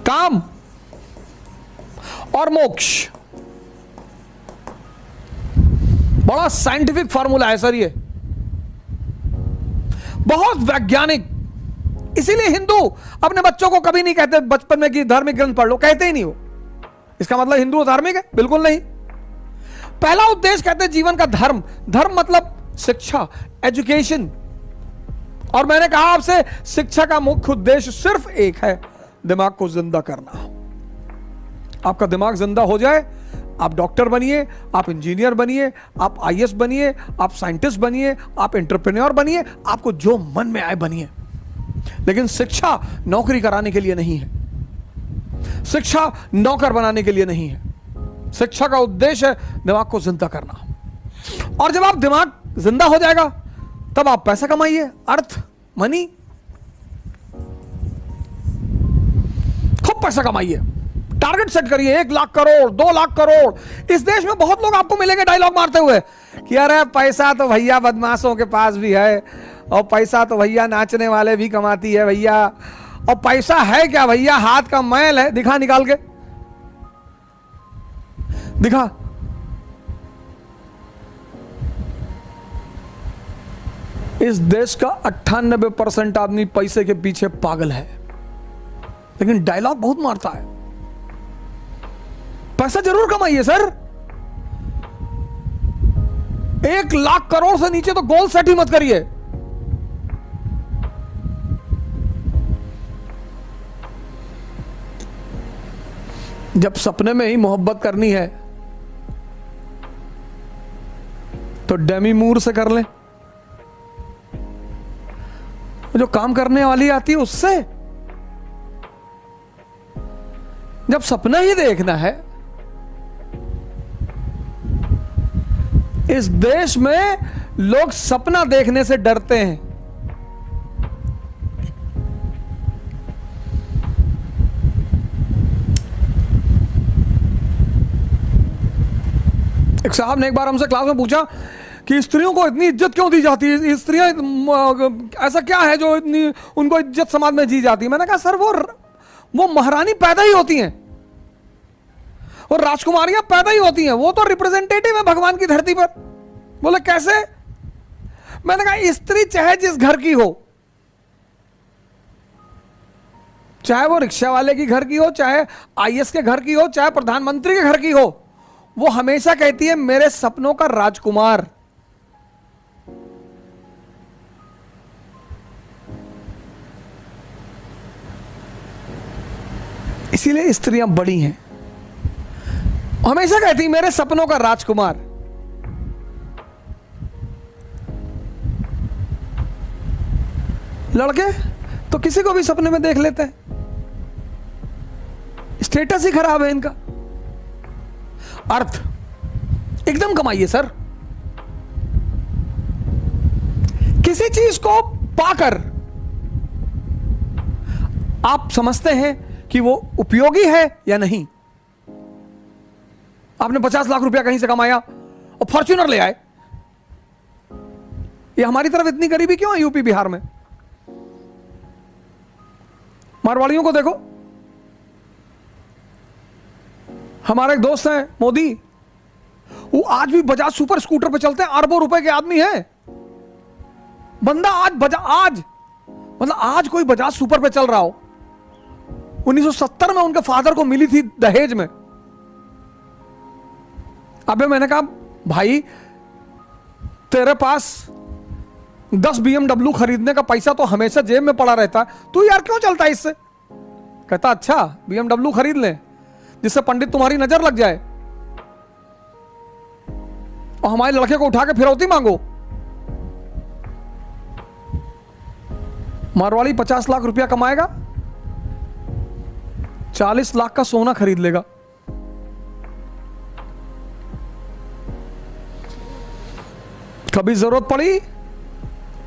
काम और मोक्ष। बड़ा साइंटिफिक फॉर्मूला है सर ये, बहुत वैज्ञानिक। इसीलिए हिंदू अपने बच्चों को कभी नहीं कहते बचपन में कि धार्मिक ग्रंथ पढ़ लो, कहते ही नहीं हो। इसका मतलब हिंदू धार्मिक है? बिल्कुल नहीं। पहला उद्देश्य कहते हैं जीवन का धर्म। धर्म मतलब शिक्षा, एजुकेशन। और मैंने कहा आपसे शिक्षा का मुख्य उद्देश्य सिर्फ एक है, दिमाग को जिंदा करना। आपका दिमाग जिंदा हो जाए, आप डॉक्टर बनिए, आप इंजीनियर बनिए, आप आईएएस बनिए, आप साइंटिस्ट बनिए, आप एंटरप्रेन्योर बनिए, आपको जो मन में आए बनिए। लेकिन शिक्षा नौकरी कराने के लिए नहीं है, शिक्षा नौकर बनाने के लिए नहीं है। शिक्षा का उद्देश्य है दिमाग को जिंदा करना। और जब आप दिमाग जिंदा हो जाएगा तब आप पैसा कमाइए, अर्थ, मनी, खूब पैसा कमाइए। टारगेट सेट करिए, 1 लाख करोड़, 2 लाख करोड़। इस देश में बहुत लोग आपको मिलेंगे डायलॉग मारते हुए कि अरे पैसा तो भैया बदमाशों के पास भी है, और पैसा तो भैया नाचने वाले भी कमाती है भैया, और पैसा है क्या भैया, हाथ का मैल है। दिखा निकाल के दिखा। इस देश का 98% आदमी पैसे के पीछे पागल है, लेकिन डायलॉग बहुत मारता है। पैसा जरूर कमाइए सर, 1 लाख करोड़ से नीचे तो गोल सेट ही मत करिए। जब सपने में ही मोहब्बत करनी है तो डेमी मूर से कर लें, जो काम करने वाली आती है उससे। जब सपना ही देखना है, इस देश में लोग सपना देखने से डरते हैं। एक साहब ने एक बार हमसे क्लास में पूछा कि स्त्रियों को इतनी इज्जत क्यों दी जाती है, स्त्रियां ऐसा क्या है जो इतनी उनको इज्जत समाज में दी जाती है। मैंने कहा सर वो महारानी पैदा ही होती हैं, और राजकुमारियां पैदा ही होती हैं, वो तो रिप्रेजेंटेटिव है भगवान की धरती पर। बोले कैसे? मैंने कहा स्त्री चाहे जिस घर की हो, चाहे वो रिक्शा वाले की घर की हो, चाहे आईएएस के घर की हो, चाहे प्रधानमंत्री के घर की हो, वो हमेशा कहती है मेरे सपनों का राजकुमार। इसीलिए स्त्रियां बड़ी हैं, हमेशा कहती मेरे सपनों का राजकुमार। लड़के तो किसी को भी सपने में देख लेते हैं, स्टेटस ही खराब है इनका। अर्थ एकदम कमाइए सर। किसी चीज को पाकर आप समझते हैं कि वो उपयोगी है या नहीं। आपने 50 लाख रुपया कहीं से कमाया और फॉर्च्यूनर ले आए। ये हमारी तरफ इतनी गरीबी क्यों है यूपी बिहार में? मारवाड़ियों को देखो, हमारे एक दोस्त हैं मोदी, वो आज भी बजाज सुपर स्कूटर पे चलते हैं, अरबों रुपए के आदमी हैं। बंदा आज मतलब आज कोई बजाज सुपर पे चल रहा हो। 1970 में उनके फादर को मिली थी दहेज में। अबे मैंने कहा भाई तेरे पास 10 BMW खरीदने का पैसा तो हमेशा जेब में पड़ा रहता है, तू यार क्यों चलता है इससे? कहता अच्छा BMW खरीद ले जिससे पंडित तुम्हारी नजर लग जाए और हमारे लड़के को उठा के फिरौती मांगो। मारवाड़ी 50 लाख रुपया कमाएगा, 40 लाख का सोना खरीद लेगा। कभी जरूरत पड़ी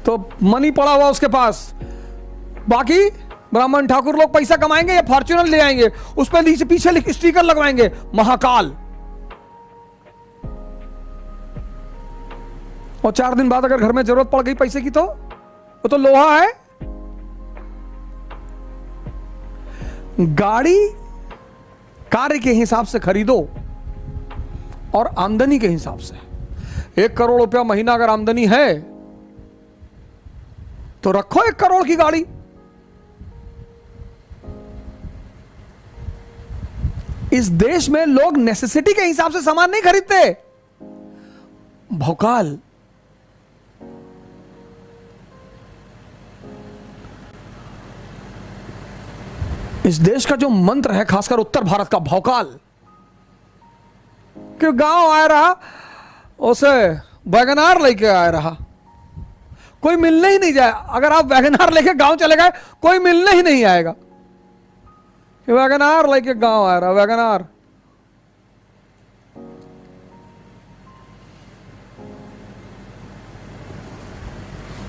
तो मनी पड़ा हुआ उसके पास। बाकी ब्राह्मण ठाकुर लोग पैसा कमाएंगे या फॉर्च्यूनर ले आएंगे, उस पर नीचे पीछे स्टिकर लगवाएंगे महाकाल, और 4 दिन बाद अगर घर में जरूरत पड़ गई पैसे की तो वो तो लोहा है। गाड़ी कार्य के हिसाब से खरीदो और आमदनी के हिसाब से। 1 करोड़ रुपया महीना अगर आमदनी है तो रखो 1 करोड़ की गाड़ी। इस देश में लोग नेसेसिटी के हिसाब से सामान नहीं खरीदते, भौकाल। इस देश का जो मंत्र है, खासकर उत्तर भारत का, भौकाल, कि गांव आ रहा उसे वैगनार लेके आ रहा, कोई मिलने ही नहीं जाए। अगर आप वैगनार लेके गांव चले गए कोई मिलने ही नहीं आएगा कि वैगनार लेके गांव आ रहा, वैगनार।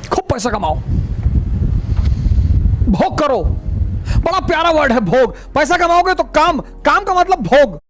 खूब पैसा कमाओ, भोग करो। बड़ा प्यारा वर्ड है भोग। पैसा कमाओगे तो काम, काम का मतलब भोग।